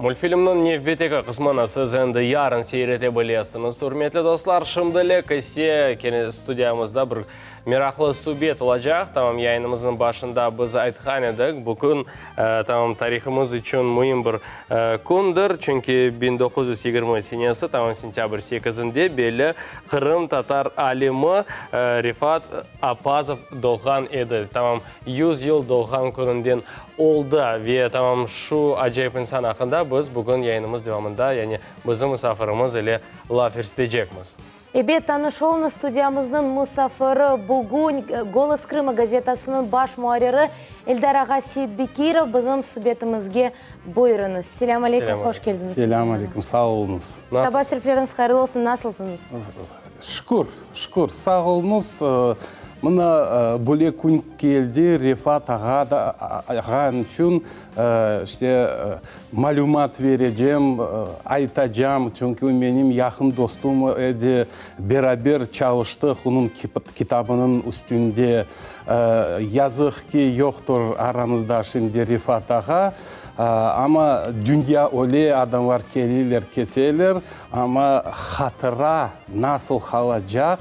Мультфильмнің невбетегі қысманы сіз әнді ярын сейрете білесіңіз. Үрметлі достар, шымдылы кесе студиямызда бір мирақлы субет olacak. Tamam, yayınımızın başında biz айтқан едік. Bugün tamam tariximiz için mühim bir күндір. Çünkü 1920 senesi tamam sentyabr 8-inde belli Kırım Tatar alimi Rifat Apazov doğan edi. Tamam 100 yıl doğan gününden oldu ve tamam şu acayip insan hakkında biz bugün yayınımız devamında yani bizim misafirimiz ile laf edecekmiz. Эбе танышолны студиямыздың мұсафыры бүгін «Голос Крыма» газетасының баш муариры Эльдар аға Сейітбекиров біздің субетімізге бұйырыңыз. Селам алейкум, қош келдіңіз. Селам алейкум, сау болыңыз. Саба шерифлеріңіз қайырлы болсын, насылсыңыз? Шүкір, сау болыңыз. Мына бөлек күн келді, Рифат аған үшін малюмат вережем, айтажам, çünkü менің яқын достым еді берабер чалыштық оның китабының үстінде yazıq ki yoktur aramızda şimdi Rifat ağa. Ama dünya öyle adamlar gelirler, keteler ama hatıra nasıl kalacak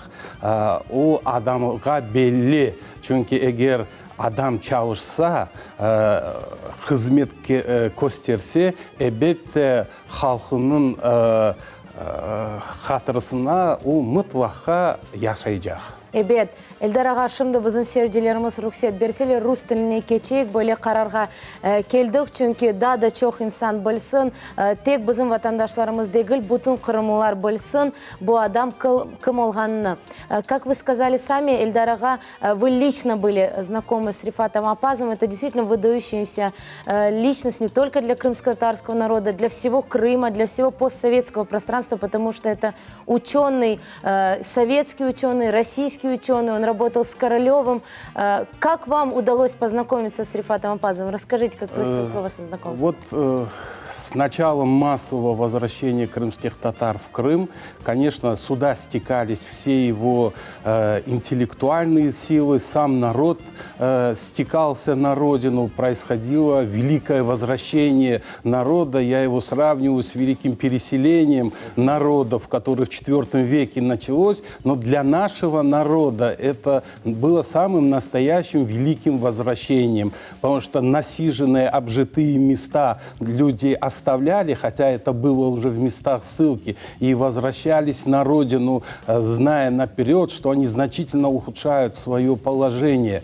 o adamga belli. Çünkü eğer adam çalışsa, hizmet gösterse, elbette halkının hatırısına o mutlaka yaşayacak. Эбет, Эльдар аға шымды біздің серделеріміз рұқсет берселер, рус тіліне кечейік, бөле қарарға келдік, чүнкі да чоқ инсан білсін, тек біздің ватандашларымыз дегіл, бұтын қырымылар білсін, бұл адам кім олғаныны. Как вы сказали сами, Эльдар аға, вы лично были знакомы с Рифатом Апазовым, это действительно выдающаяся личность не только для крымско-татарского народа, для всего Крыма, для всего постсоветского пространства, потому что это ученый, советский ученый, российский ученый, он работал с Королевым. Как вам удалось познакомиться с Рифатом Апазовым? Расскажите, как произошло ваше знакомство. Вот с началом массового возвращения крымских татар в Крым, конечно, сюда стекались все его интеллектуальные силы, сам народ стекался на родину, происходило великое возвращение народа. Я его сравниваю с великим переселением народов, которое в IV веке началось, но для нашего народа это было самым настоящим великим возвращением, потому что насиженные, обжитые места люди оставляли, хотя это было уже в местах ссылки, и возвращались на родину, зная наперед, что они значительно ухудшают свое положение.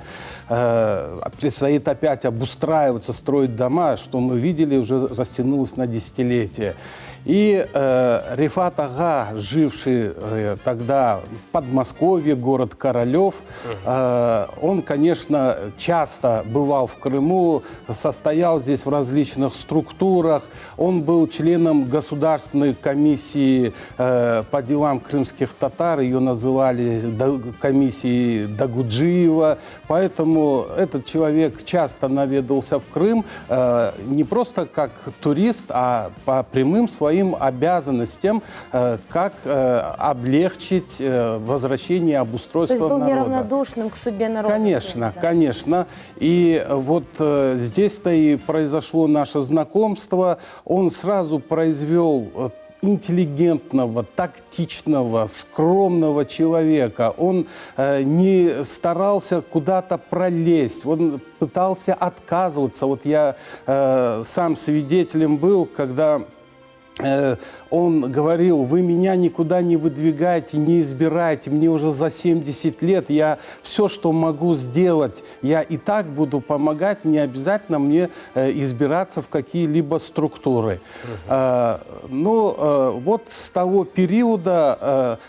Предстоит опять обустраиваться, строить дома, что мы видели, уже растянулось на десятилетия. И Рифат аға, живший тогда в Подмосковье, город Королев, он, конечно, часто бывал в Крыму, состоял здесь в различных структурах. Он был членом Государственной комиссии по делам крымских татар, ее называли комиссией Дагуджиева. Поэтому этот человек часто наведался в Крым не просто как турист, а по прямым своим обязанностям, как облегчить возвращение, обустройство народа. То есть был неравнодушным к судьбе народа. Конечно, конечно. И вот здесь-то и произошло наше знакомство. Он сразу произвел интеллигентного, тактичного, скромного человека. Он не старался куда-то пролезть, он пытался отказываться. Вот я сам свидетелем был, когда он говорил: вы меня никуда не выдвигайте, не избирайте, мне уже за 70 лет, я все, что могу сделать, я и так буду помогать, не обязательно мне избираться в какие-либо структуры. Ну, вот с того периода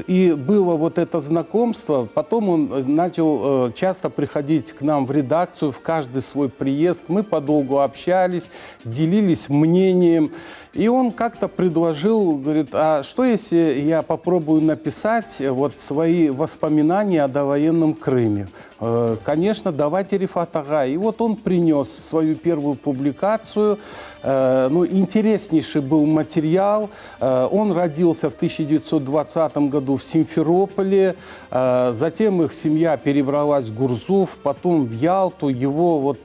и было вот это знакомство. Потом он начал часто приходить к нам в редакцию, в каждый свой приезд. Мы подолгу общались, делились мнением. И он как-то предложил, говорит: а что если я попробую написать вот свои воспоминания о довоенном Крыме? Конечно, давайте, Рифат аға. И вот он принес свою первую публикацию. Ну, интереснейший был материал. Он родился в 1920 1920 году в Симферополе, затем их семья перебралась в Гурзуф, потом в Ялту. Его, вот,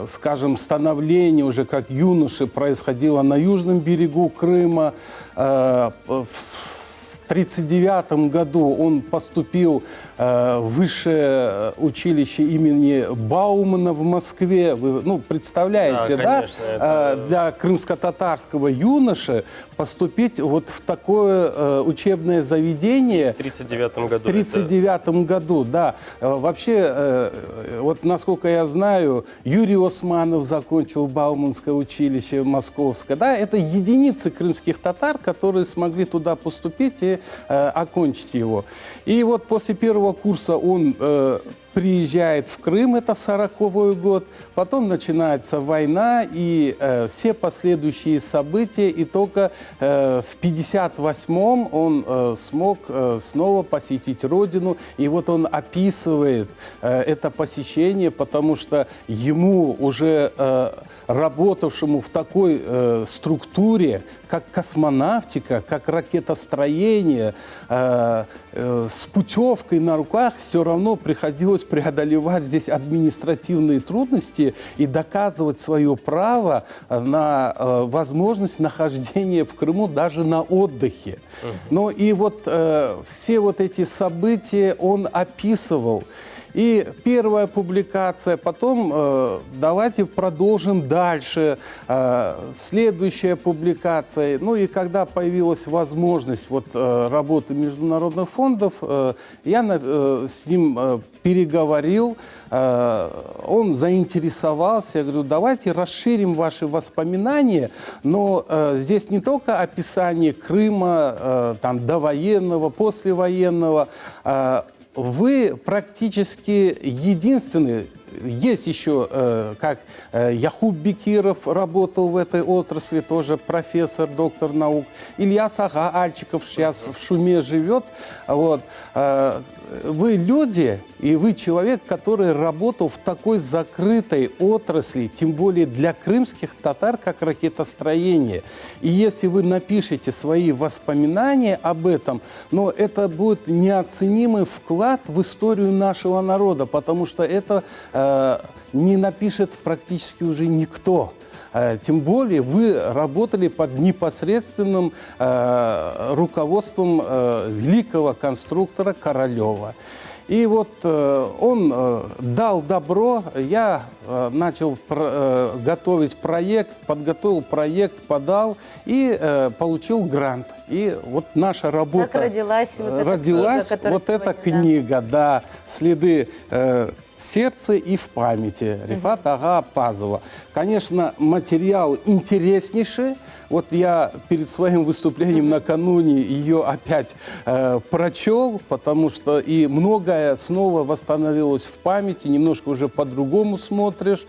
скажем, становление уже как юноши происходило на южном берегу Крыма. В 1939 году он поступил в высшее училище имени Баумана в Москве. Вы, ну, представляете, Да, да? конечно, это... Для крымско-татарского юноши поступить вот в такое учебное заведение. В 1939 году. В 1939 году, да. Вообще, вот насколько я знаю, Юрий Османов закончил Бауманское училище московское. Да, это единицы крымских татар, которые смогли туда поступить и окончить его. И вот после первого курса он приезжает в Крым, это 1940 год, потом начинается война и все последующие события, и только в 1958 он смог снова посетить родину, и вот он описывает это посещение, потому что ему, уже работавшему в такой структуре, как космонавтика, как ракетостроение, с путевкой на руках, все равно приходилось преодолевать здесь административные трудности и доказывать свое право на возможность нахождения в Крыму даже на отдыхе. Ну и вот все вот эти события он описывал. И первая публикация, потом давайте продолжим дальше, следующая публикация. Ну и когда появилась возможность вот, работы международных фондов, я с ним переговорил, он заинтересовался, я говорю, давайте расширим ваши воспоминания, но здесь не только описание Крыма, там, довоенного, послевоенного, вы практически единственный. Есть еще, как Яхуб Бекиров работал в этой отрасли, тоже профессор, доктор наук. Ильяс Ага Альчиков сейчас в Шуме живет. Вот. Вы люди, и вы человек, который работал в такой закрытой отрасли, тем более для крымских татар, как ракетостроение. И если вы напишете свои воспоминания об этом, но это будет неоценимый вклад в историю нашего народа, потому что это не напишет практически уже никто. Тем более вы работали под непосредственным руководством великого конструктора Королева. И вот он дал добро, я начал готовить проект, подготовил проект, подал и получил грант. И вот наша работа... Как родилась вот эта книга, вот эта книга, да, «Следы в сердце и в памяти» Рифата Ага Апазова. Конечно, материал интереснейший. Вот я перед своим выступлением накануне ее опять прочел, потому что и многое снова восстановилось в памяти, немножко уже по-другому смотришь.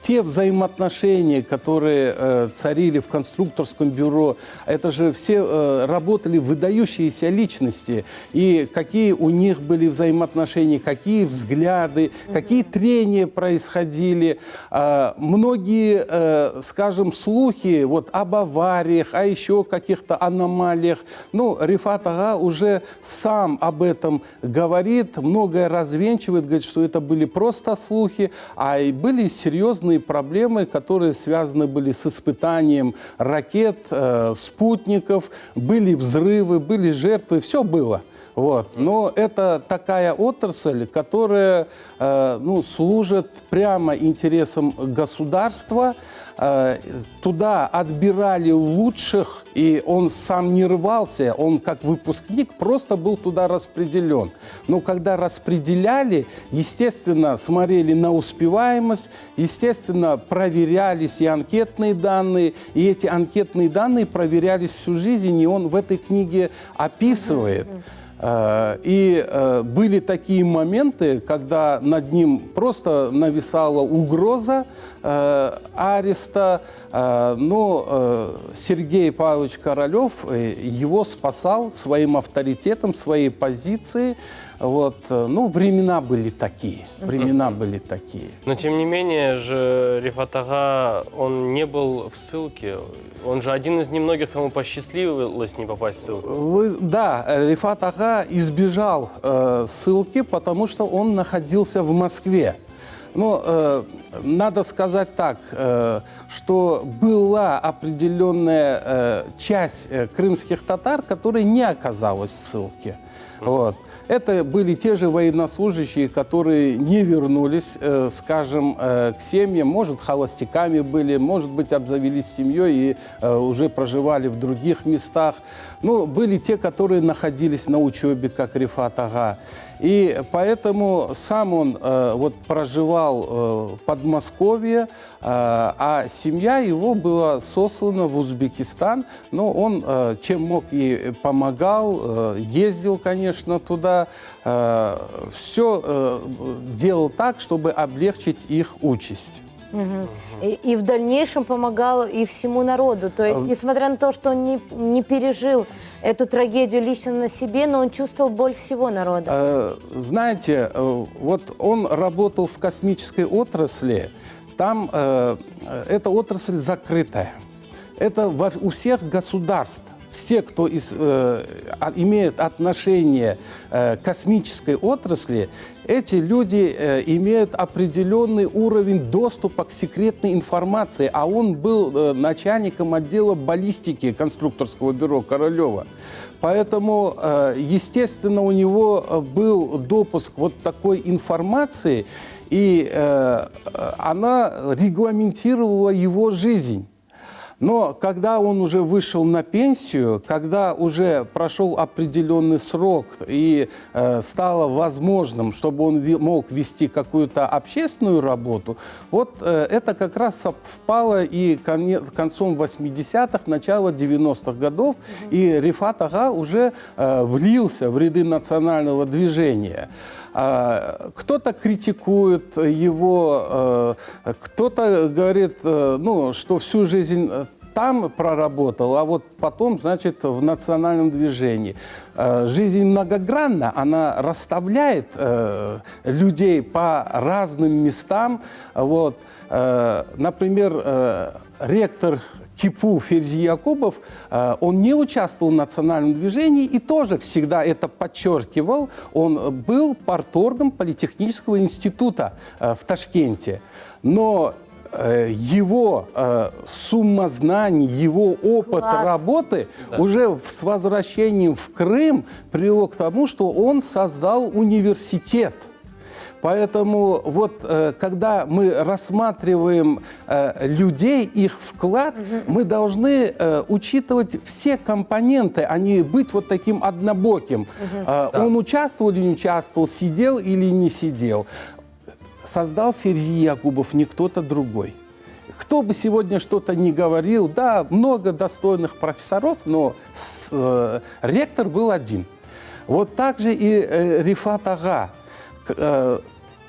Те взаимоотношения, которые царили в конструкторском бюро, это же все работали выдающиеся личности. И какие у них были взаимоотношения, какие взгляды, какие трения происходили. Многие, скажем, слухи вот, об авариях, о еще каких-то аномалиях. Ну, Рифат Ага уже сам об этом говорит, многое развенчивает, говорит, что это были просто слухи, а и были серьезные проблемы, которые связаны были с испытанием ракет, спутников, были взрывы, были жертвы, все было. Вот. Но это такая отрасль, которая служит прямо интересам государства. Туда отбирали лучших, и он сам не рвался, он как выпускник просто был туда распределен. Но когда распределяли, естественно, смотрели на успеваемость, естественно, проверялись и анкетные данные, и эти анкетные данные проверялись всю жизнь, и он в этой книге описывает. И были такие моменты, когда над ним просто нависала угроза ареста, но Сергей Павлович Королев его спасал своим авторитетом, своей позицией. Вот, ну, времена были такие, времена были такие. Но тем не менее же Рифат ага, он не был в ссылке. Он же один из немногих, кому посчастливилось не попасть в ссылку. Да, Рифат ага избежал ссылки, потому что он находился в Москве. Но надо сказать так, что была определенная часть крымских татар, которая не оказалась в ссылке. Вот. Это были те же военнослужащие, которые не вернулись, скажем, к семьям, может, холостяками были, может быть, обзавелись семьей и уже проживали в других местах. Но были те, которые находились на учебе, как Рифат ага. И поэтому сам он вот проживал в Подмосковье, а семья его была сослана в Узбекистан. Но он чем мог ей помогал, ездил, конечно, туда, все делал так, чтобы облегчить их участь. И в дальнейшем помогал и всему народу. То есть, несмотря на то, что он не пережил эту трагедию лично на себе, но он чувствовал боль всего народа. Знаете, вот он работал в космической отрасли, там эта отрасль закрытая. Это у всех государств. Все, кто имеет отношение к космической отрасли, эти люди имеют определенный уровень доступа к секретной информации, а он был начальником отдела баллистики конструкторского бюро Королева. Поэтому, естественно, у него был допуск вот такой информации, и она регламентировала его жизнь. Но когда он уже вышел на пенсию, когда уже прошел определенный срок и стало возможным, чтобы он мог вести какую-то общественную работу, вот это как раз совпало и концом 80-х, начало 90-х годов, и Рифат ага уже влился в ряды национального движения. Кто-то критикует его, кто-то говорит, ну, что всю жизнь там проработал, а вот потом, значит, в национальном движении. Жизнь многогранна, она расставляет людей по разным местам. Вот. Например, ректор КИПУ Февзи Якубов, он не участвовал в национальном движении и тоже всегда это подчеркивал. Он был парторгом Политехнического института в Ташкенте. Но его сумма знаний, его опыт работы уже с возвращением в Крым привел к тому, что он создал университет. Поэтому вот когда мы рассматриваем людей, их вклад, мы должны учитывать все компоненты, а не быть вот таким однобоким. Он участвовал или не участвовал, сидел или не сидел. Создал Февзи Якубов, не кто-то другой. Кто бы сегодня что-то ни говорил, да, много достойных профессоров, но ректор был один. Вот так же и Рифат ага.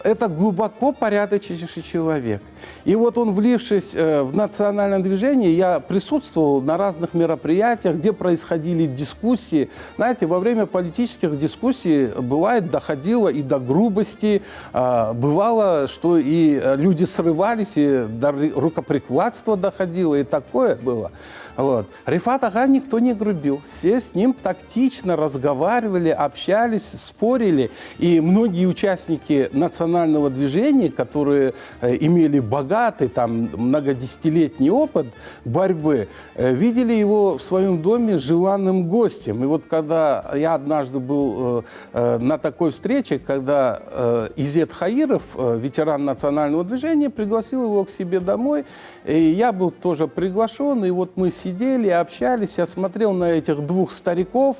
Это глубоко порядочный человек. И вот он, влившись в национальное движение, я присутствовал на разных мероприятиях, где происходили дискуссии. Знаете, во время политических дискуссий бывает доходило и до грубости, бывало, что и люди срывались, и до рукоприкладства доходило, и такое было. Вот. Рифат ага никто не грубил. Все с ним тактично разговаривали, общались, спорили. И многие участники национального движения, которые имели богатый, там, многодесятилетний опыт борьбы, видели его в своем доме желанным гостем. И вот когда я однажды был на такой встрече, когда Изет Хаиров, ветеран национального движения, пригласил его к себе домой, и я был тоже приглашен, и вот мы сидели, общались, я смотрел на этих двух стариков.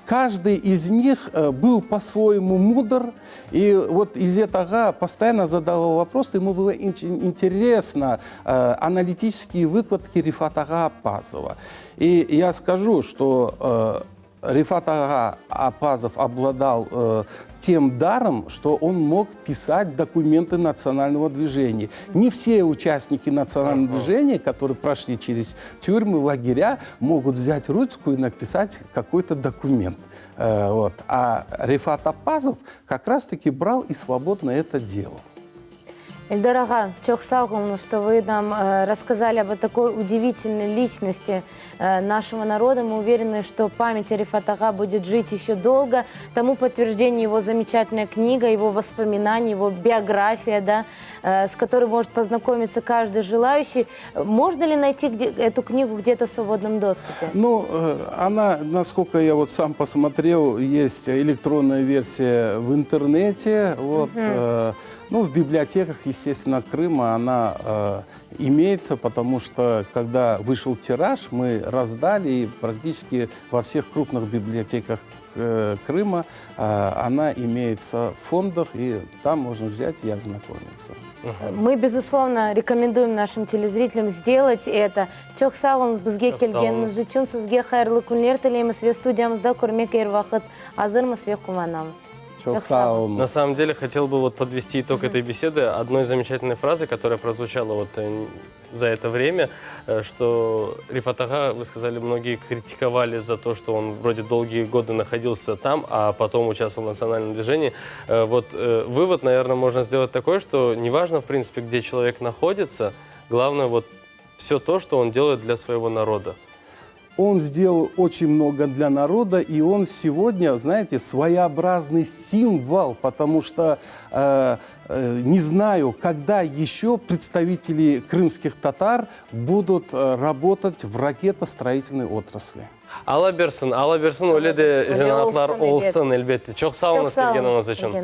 Каждый из них был по-своему мудр, и вот Изет ага постоянно задавал вопросы, ему было интересно аналитические выкладки Рифата ага Аппазова. И я скажу, что Рифат ага Апазов обладал тем даром, что он мог писать документы национального движения. Не все участники национального движения, которые прошли через тюрьмы, лагеря, могут взять ручку и написать какой-то документ. Вот. А Рифат Апазов как раз-таки брал и свободно это делал. Эльдар ага, çok sağ olun, что вы нам рассказали об такой удивительной личности нашего народа. Мы уверены, что память о Рифат ага будет жить еще долго. Тому подтверждение его замечательная книга, его воспоминания, его биография, да, с которой может познакомиться каждый желающий. Можно ли найти эту книгу где-то в свободном доступе? Ну, она, насколько я вот сам посмотрел, есть электронная версия в интернете. Вот, ну, в библиотеках, естественно, Крыма она имеется, потому что, когда вышел тираж, мы раздали, и практически во всех крупных библиотеках Крыма она имеется в фондах, и там можно взять и ознакомиться. Мы, безусловно, рекомендуем нашим телезрителям сделать это. Çok sağ olun bizге келгенiniz үшін. Sizге хайырлы күндер тілейміз. Ве студиямызда көрмек ер вақыт hazırмыз ве куманамыз. На самом деле, хотел бы вот подвести итог этой беседы одной замечательной фразы, которая прозвучала вот за это время, что Рифат ага, вы сказали, многие критиковали за то, что он вроде долгие годы находился там, а потом участвовал в национальном движении. Вот вывод, наверное, можно сделать такой, что неважно, в принципе, где человек находится, главное вот все то, что он делает для своего народа. Он сделал очень много для народа, и он сегодня, знаете, своеобразный символ, потому что не знаю, когда еще представители крымских татар будут работать в ракетостроительной отрасли. Алла берсін өледі зенатлар олсын әлбетте. Çok sağ olun келгеніңіз үшін.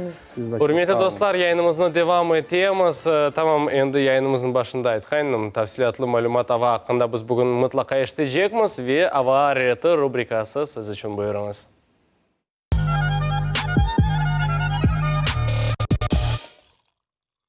Құрметті достар, yayınımızın devam etemiz. Tamam, endi yayınımızın başında aytқайным, tafsilatlı malumat ava hakkında biz bugün mutlaka eshitecekmiz ve ava reti rubrikası siz için buyurunuz.